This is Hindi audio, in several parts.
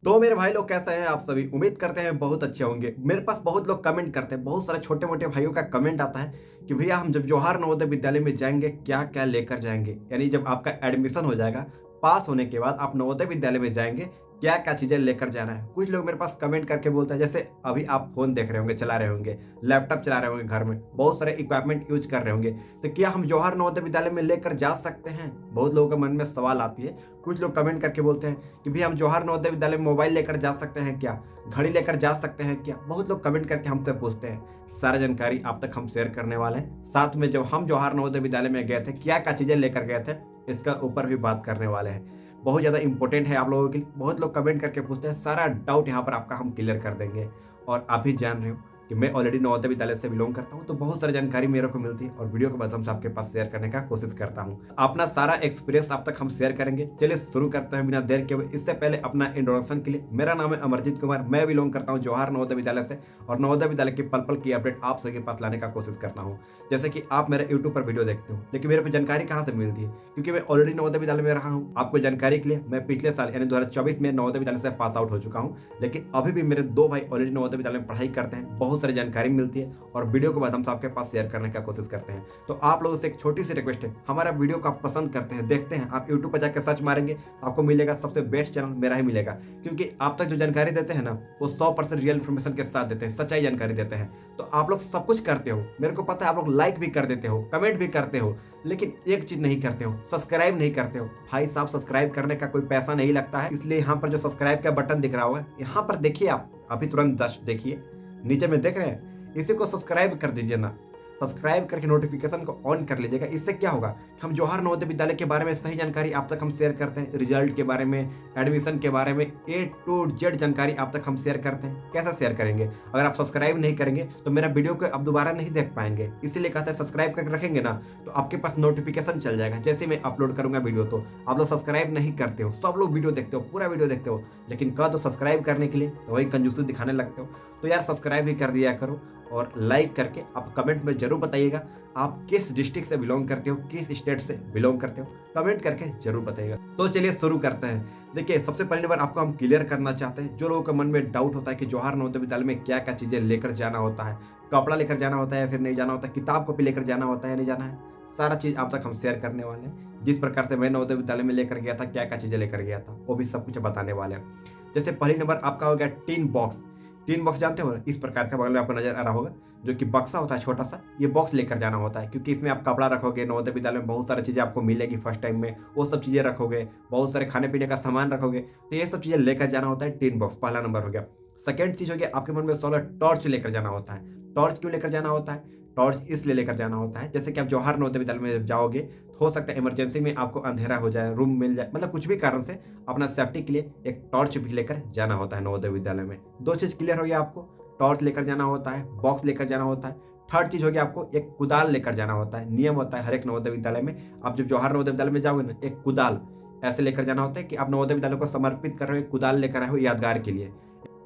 तो मेरे भाई लोग कैसे हैं आप सभी। उम्मीद करते हैं बहुत अच्छे होंगे। मेरे पास बहुत लोग कमेंट करते हैं, बहुत सारे छोटे मोटे भाइयों का कमेंट आता है कि भैया हम जब जवाहर नवोदय विद्यालय में जाएंगे क्या क्या लेकर जाएंगे। यानी जब आपका एडमिशन हो जाएगा, पास होने के बाद आप नवोदय विद्यालय में जाएंगे, क्या क्या चीजें लेकर जाना है। कुछ लोग मेरे पास कमेंट करके बोलते हैं, जैसे अभी आप फोन देख रहे होंगे, चला रहे होंगे, लैपटॉप चला रहे होंगे, घर में बहुत सारे इक्विपमेंट यूज कर रहे होंगे, तो क्या हम जवाहर नवोदय विद्यालय में लेकर जा सकते हैं। बहुत लोगों के मन में सवाल आती है। कुछ लोग कमेंट करके बोलते हैं कि भैया हम जवाहर नवोदय विद्यालय में मोबाइल लेकर जा सकते हैं क्या, घड़ी लेकर जा सकते हैं क्या। बहुत लोग कमेंट करके हमसे पूछते हैं। सारा जानकारी आप तक हम शेयर करने वाले हैं। साथ में जब हम जवाहर नवोदय विद्यालय में गए थे, क्या क्या चीजें लेकर गए थे, इसका ऊपर भी बात करने वाले हैं। बहुत ज़्यादा इंपॉर्टेंट है आप लोगों के लिए। बहुत लोग कमेंट करके पूछते हैं, सारा डाउट यहाँ पर आपका हम क्लियर कर देंगे। और आप भी जान रहे हो कि मैं ऑलरेडी नवोदय विद्यालय से बिलोंग करता हूँ, तो बहुत सारी जानकारी मेरे को मिलती है और वीडियो के माध्यम से आपके पास शेयर करने का कोशिश करता हूँ। अपना सारा एक्सपीरियंस आप तक हम शेयर करेंगे। चलिए शुरू करते हैं बिना देर के हुए। इससे पहले अपना इंट्रोडक्शन के लिए, मेरा नाम है अमरजीत कुमार, मैं बिलोंग करता हूँ जवाहर नवोदय विद्यालय से और नवोदय विद्यालय की पल पल की अपडेट आप सबके पास लाने का कोशिश करता हूँ। जैसे कि आप मेरे यूट्यूब पर वीडियो देखते हो, लेकिन मेरे को जानकारी कहाँ से मिलती है, क्योंकि मैं ऑलरेडी नवोदय विद्यालय में रहा हूँ। आपको जानकारी के लिए, मैं पिछले साल यानी 2024 में नवोदय विद्यालय से पास आउट हो चुका हूँ, लेकिन अभी भी मेरे दो भाई ऑलरेडी नवोदय विद्यालय में पढ़ाई करते हैं। बहुत सारी जानकारी मिलती है और वीडियो के माध्यम से आपके पास शेयर करने का कोशिश करते हैं। तो आप लोगों से एक छोटी सी रिक्वेस्ट है, हमारा वीडियो को आप पसंद करते हैं, देखते हैं, आप यूट्यूब पर जाकर सर्च मारेंगे तो आपको मिलेगा सबसे बेस्ट चैनल मेरा ही मिलेगा। क्योंकि आप तक जो जानकारी देते हैं ना, वो 100% रियल इन्फॉर्मेशन के साथ देते हैं, सच्चाई जानकारी देते हैं। तो आप लोग सब कुछ करते हो, मेरे को पता है। आप लोग लाइक भी कर देते हो, कमेंट भी करते हो, लेकिन एक चीज नहीं करते हो, सब्सक्राइब नहीं करते हो। भाई साहब, सब्सक्राइब करने का कोई पैसा नहीं लगता है, इसलिए यहाँ पर जो सब्सक्राइब का बटन दिख रहा होगा, यहाँ पर देखिए, आप अभी तुरंत जस्ट देखिए, नीचे में देख रहे हैं, इसी को सब्सक्राइब कर दीजिए ना। सब्सक्राइब करके नोटिफिकेशन को ऑन कर लीजिएगा। इससे क्या होगा कि हम जवाहर नवोदय विद्यालय के बारे में सही जानकारी आप तक हम शेयर करते हैं। रिजल्ट के बारे में, एडमिशन के बारे में, A to Z जानकारी आप तक हम शेयर करते हैं। कैसे शेयर करेंगे? अगर आप सब्सक्राइब नहीं करेंगे तो मेरा वीडियो को आप दोबारा नहीं देख पाएंगे। इसीलिए कहते हैं सब्सक्राइब करके रखेंगे ना, तो आपके पास नोटिफिकेशन चल जाएगा जैसे मैं अपलोड करूंगा वीडियो। तो आप लोग सब्सक्राइब नहीं करते हो, सब लोग वीडियो देखते हो, पूरा वीडियो देखते हो, लेकिन कह दो सब्सक्राइब करने के लिए तो वही कंजूसी दिखाने लगते हो। तो यार सब्सक्राइब भी कर दिया करो और लाइक करके आप कमेंट में जरूर बताइएगा आप किस डिस्ट्रिक्ट से बिलोंग करते हो, किस स्टेट से बिलोंग करते हो, कमेंट करके जरूर बताइएगा। तो चलिए शुरू करते हैं। देखिए, सबसे पहली बार आपको हम क्लियर करना चाहते हैं, जो लोगों के मन में डाउट होता है कि जवाहर नवोदय विद्यालय में क्या क्या चीजें लेकर जाना होता है, कपड़ा लेकर जाना होता है या फिर नहीं जाना होता है, किताब कॉपी लेकर जाना होता है या नहीं जाना है, सारा चीज आप तक हम शेयर करने वाले हैं। जिस प्रकार से मैं नवोदय विद्यालय में लेकर गया था, क्या क्या चीजें लेकर गया था, वो भी सब कुछ बताने वाले हैं। जैसे पहली नंबर आपका हो गया टीन बॉक्स। टीन बॉक्स जानते हो, इस प्रकार का बगल में आपको नजर आ रहा होगा, जो कि बक्सा होता है छोटा सा। ये बॉक्स लेकर जाना होता है, क्योंकि इसमें आप कपड़ा रखोगे। नवोदय विद्यालय में बहुत सारी चीजें आपको मिलेगी फर्स्ट टाइम में, वो सब चीजें रखोगे, बहुत सारे खाने पीने का सामान रखोगे, तो ये सब चीजें लेकर जाना होता है। टीन बॉक्स पहला नंबर हो गया। सेकेंड चीज हो गया, आपके मन में सवाल है, टॉर्च लेकर जाना होता है। टॉर्च क्यों लेकर जाना होता है? टॉर्च इसलिए लेकर जाना होता है, जैसे कि आप जवाहर नवोदय विद्यालय में जब जाओगे, हो सकता है इमरजेंसी में आपको अंधेरा हो जाए, रूम मिल जाए, मतलब कुछ भी कारण से अपना सेफ्टी के लिए एक टॉर्च भी लेकर जाना होता है नवोदय विद्यालय में। दो चीज क्लियर हो गया आपको, टॉर्च लेकर जाना होता है, बॉक्स लेकर जाना होता है। थर्ड चीज हो गया, आपको एक कुदाल लेकर जाना होता है। नियम होता है हर एक नवोदय विद्यालय में, आप जब जवाहर नवोदय विद्यालय में जाओगे ना, एक कुदाल ऐसे लेकर जाना होता है कि आप नवोदय विद्यालय को समर्पित कर रहे हो, एक कुदाल लेकर आए हो यादगार के लिए।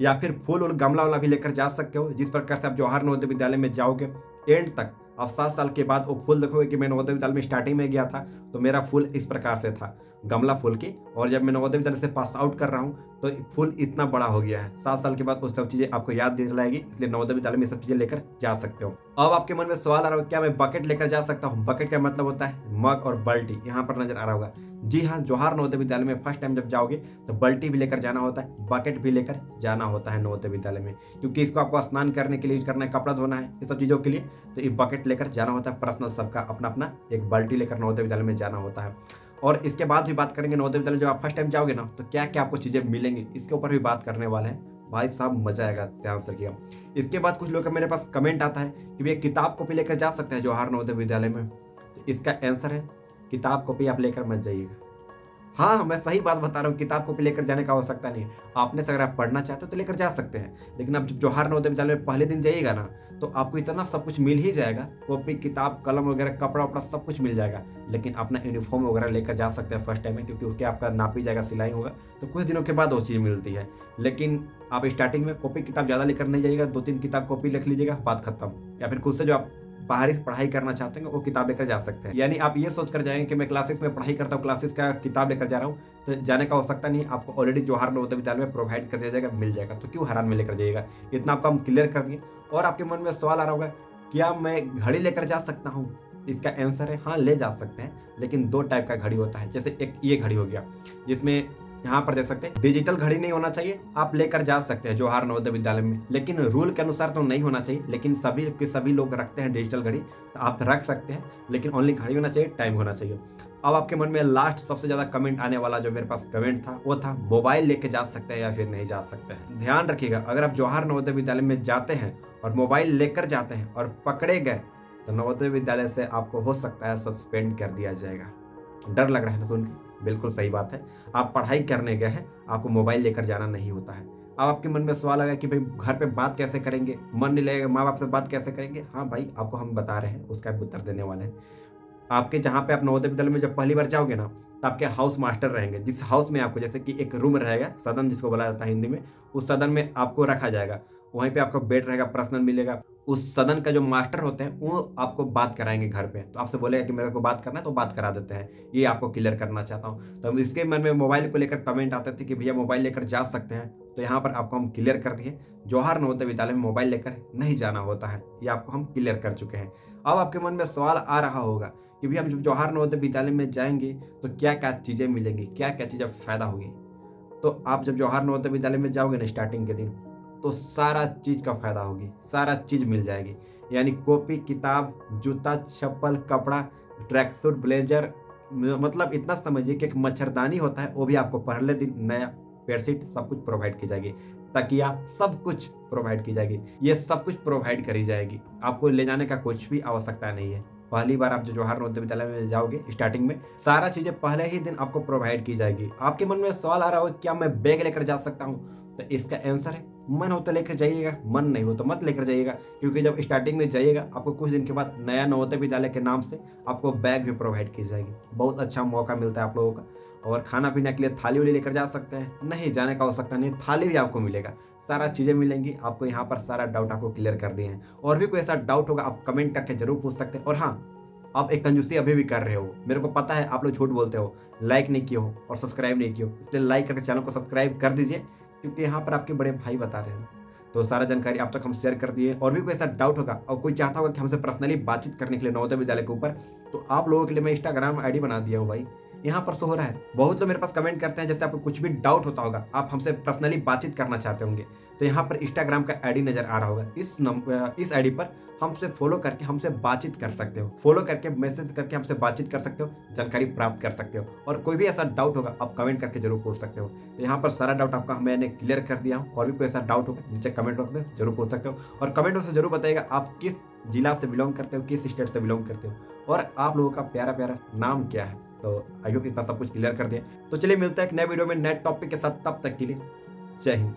या फिर फूल और गमला वाला भी लेकर जा सकते हो। जिस प्रकार से आप जवाहर नवोदय विद्यालय में जाओगे, एंड तक आप 7 साल के बाद वो फूल देखोगे कि मैं नवोदय विद्यालय में स्टार्टिंग में गया था तो मेरा फूल इस प्रकार से था, गमला फूल की, और जब मैं नवोदय विद्यालय से पास आउट कर रहा हूँ तो फूल इतना बड़ा हो गया है। 7 साल के बाद वो सब चीजें आपको याद दिलाएगी, इसलिए नवोदय विद्यालय में सब चीजें लेकर जा सकते हो। अब आपके मन में सवाल आ रहा होगा, क्या मैं बकेट लेकर जा सकता हूँ? बकेट का मतलब होता है मग और बाल्टी, यहाँ पर नजर आ रहा होगा। जी हाँ, जवाहर नवोदय विद्यालय में फर्स्ट टाइम जब जाओगे तो बाल्टी भी लेकर जाना होता है, बकेट भी लेकर जाना होता है नवोदय विद्यालय में, क्योंकि इसको आपको स्नान करने के लिए यूज करना है, कपड़ा धोना है, ये सब चीजों के लिए, तो ये बकेट लेकर जाना होता है। पर्सनल सबका अपना अपना एक बाल्टी लेकर नवोदय विद्यालय में जाना होता है। और इसके बाद भी बात करेंगे नवोदय विद्यालय जब आप फर्स्ट टाइम जाओगे ना, तो क्या क्या आपको चीजें मिलेंगी, इसके ऊपर भी बात करने वाले हैं। भाई साहब मजा आएगा, ध्यान से रखिएगा। इसके बाद कुछ लोग का मेरे पास कमेंट आता है कि भैया किताब कॉपी लेकर जा सकते हैं जवाहर नवोदय विद्यालय में, तो इसका आंसर है किताब कॉपी आप लेकर मत जाइएगा। हाँ, मैं सही बात बता रहा हूँ, किताब कॉपी लेकर जाने का आवश्यकता नहीं। आपने से अगर आप पढ़ना चाहते हो तो लेकर जा सकते हैं, लेकिन आप जब जवाहर नवोदय विद्यालय में पहले दिन जाइएगा ना, तो आपको इतना सब कुछ मिल ही जाएगा, कॉपी किताब कलम वगैरह कपड़ा वपड़ा सब कुछ मिल जाएगा। लेकिन अपना यूनिफॉर्म वगैरह लेकर जा सकते हैं फर्स्ट टाइम में, क्योंकि उसके आपका नापी जाएगा, सिलाई होगा, तो कुछ दिनों के बाद वो चीज़ मिलती है। लेकिन आप स्टार्टिंग में कॉपी किताब ज़्यादा लेकर नहीं जाइएगा, 2-3 किताब कॉपी लिख लीजिएगा, बात खत्म। या फिर खुद से जो आप बाहरी पढ़ाई करना चाहते हैं वो किताब लेकर जा सकते हैं। यानी आप ये सोच कर जाएंगे कि मैं क्लासेस में पढ़ाई करता हूँ, क्लासेस का किताब लेकर जा रहा हूँ, तो जाने का आवश्यकता नहीं है। आपको ऑलरेडी जवाहर नवोदय विद्यालय में प्रोवाइड कर दिया जाएगा, मिल जाएगा, तो क्यों हैरान में लेकर जाइएगा। इतना आपको हम क्लियर कर दिए। और आपके मन में सवाल आ रहा होगा, क्या मैं घड़ी लेकर जा सकता हूँ? इसका आंसर है हाँ, ले जा सकते हैं, लेकिन 2 टाइप का घड़ी होता है। जैसे एक ये घड़ी हो गया, जिसमें यहाँ पर देख सकते हैं डिजिटल घड़ी नहीं होना चाहिए, आप लेकर जा सकते हैं जवाहर नवोदय विद्यालय में, लेकिन रूल के अनुसार तो नहीं होना चाहिए। लेकिन सभी के सभी लोग रखते हैं डिजिटल घड़ी, तो आप रख सकते हैं, लेकिन ओनली घड़ी होना चाहिए, टाइम होना चाहिए। अब आपके मन में लास्ट सबसे ज़्यादा कमेंट आने वाला जो मेरे पास कमेंट था वो था, मोबाइल लेके जा सकते हैं या फिर नहीं जा सकते हैं। ध्यान रखिएगा, अगर आप जवाहर नवोदय विद्यालय में जाते हैं और मोबाइल लेकर जाते हैं और पकड़े गए, तो नवोदय विद्यालय से आपको हो सकता है सस्पेंड कर दिया जाएगा। डर लग रहा है ना सुन के? बिल्कुल सही बात है। आप पढ़ाई करने गए हैं, आपको मोबाइल लेकर जाना नहीं होता है। अब आपके मन में सवाल आएगा कि भाई घर पे बात कैसे करेंगे, मन नहीं लगेगा, माँ बाप से बात कैसे करेंगे? हाँ भाई, आपको हम बता रहे हैं, उसका उत्तर देने वाले हैं। आपके जहाँ पे आप नवोदय विद्यालय में जब पहली बार जाओगे ना, तो आपके हाउस मास्टर रहेंगे, जिस हाउस में आपको, जैसे कि एक रूम रहेगा, सदन जिसको बोला जाता है हिंदी में, उस सदन में आपको रखा जाएगा। वहीं पे आपको बेड रहेगा, पर्सनल मिलेगा। उस सदन का जो मास्टर होते हैं वो आपको बात कराएंगे घर पे, तो आपसे बोलेगा कि मेरे को बात करना है, तो बात करा देते हैं। ये आपको क्लियर करना चाहता हूँ। तो इसके मन में मोबाइल को लेकर कमेंट आते थे कि भैया मोबाइल लेकर जा सकते हैं, तो यहाँ पर आपको हम क्लियर कर दिए, जवाहर नवोदय विद्यालय में मोबाइल लेकर नहीं जाना होता है। ये आपको हम क्लियर कर चुके हैं। अब आपके मन में सवाल आ रहा होगा कि भैया हम जब जवाहर नवोदय विद्यालय में जाएंगे तो क्या क्या चीज़ें मिलेंगी, क्या क्या चीज़ें फ़ायदा होगी। तो आप जब जवाहर नवोदय विद्यालय में जाओगे ना स्टार्टिंग के दिन, तो सारा चीज़ का फ़ायदा होगी, सारा चीज़ मिल जाएगी। यानी कॉपी, किताब, जूता, चप्पल, कपड़ा, ट्रैक सूट, ब्लेजर, मतलब इतना समझिए कि एक मच्छरदानी होता है, वो भी आपको पहले दिन नया, बेडशीट सब कुछ प्रोवाइड की जाएगी, तकिया सब कुछ प्रोवाइड की जाएगी। ये सब कुछ प्रोवाइड करी जाएगी, आपको ले जाने का कुछ भी आवश्यकता नहीं है। पहली बार आप जो जवाहर नवोदय विद्यालय में जाओगे स्टार्टिंग में, सारा चीज़ें पहले ही दिन आपको प्रोवाइड की जाएगी। आपके मन में सवाल आ रहा होगा क्या मैं बैग लेकर जा सकता हूँ? तो इसका आंसर है मन हो तो लेकर जाइएगा, मन नहीं हो तो मत लेकर जाइएगा। क्योंकि जब स्टार्टिंग में जाइएगा, आपको कुछ दिन के बाद नया नवोदय विद्यालय के नाम से आपको बैग भी प्रोवाइड की जाएगी। बहुत अच्छा मौका मिलता है आप लोगों का। और खाना पीने के लिए थाली वाली लेकर जा सकते हैं, नहीं जाने का आवश्यकता नहीं, थाली भी आपको मिलेगा, सारा चीज़ें मिलेंगी आपको। यहाँ पर सारा डाउट आपको क्लियर कर दिए हैं। और भी कोई ऐसा डाउट होगा आप कमेंट करके जरूर पूछ सकते हैं। और हाँ, आप एक कंजूसी अभी भी कर रहे हो, मेरे को पता है आप लोग झूठ बोलते हो, लाइक नहीं किए हो और सब्सक्राइब नहीं किए हो, इसलिए लाइक करके चैनल को सब्सक्राइब कर दीजिए, क्योंकि यहाँ पर आपके बड़े भाई बता रहे हैं। तो सारा जानकारी आप तक हम शेयर कर दिए। और भी कोई ऐसा डाउट होगा और कोई चाहता होगा कि हमसे पर्सनली बातचीत करने के लिए नवोदय विद्यालय के ऊपर, तो आप लोगों के लिए मैं इंस्टाग्राम आईडी बना दिया हूँ भाई, यहाँ पर शो हो रहा है। बहुत लोग मेरे पास कमेंट करते हैं, जैसे आपको कुछ भी डाउट होता होगा, आप हमसे पर्सनली बातचीत करना चाहते होंगे, तो यहाँ पर इंस्टाग्राम का आईडी नजर आ रहा होगा। इस आईडी पर हमसे फॉलो करके हमसे बातचीत कर सकते हो, फॉलो करके मैसेज करके हमसे बातचीत कर सकते हो, जानकारी प्राप्त कर सकते हो। और कोई भी ऐसा डाउट होगा आप कमेंट करके जरूर पूछ सकते हो। तो यहाँ पर सारा डाउट आपका मैंने क्लियर कर दिया हूँ। और भी कोई ऐसा डाउट होगा नीचे कमेंट बॉक्स में जरूर पूछ सकते हो। और कमेंट बॉक्स में जरूर बताइएगा आप किस जिला से बिलोंग करते हो, किस स्टेट से बिलोंग करते हो, और आप लोगों का प्यारा प्यारा नाम क्या है। तो आई होप इतना सब कुछ क्लियर कर दिया। तो चलिए मिलता है एक नए वीडियो में नए टॉपिक के साथ, तब तक के लिए जय हिंद।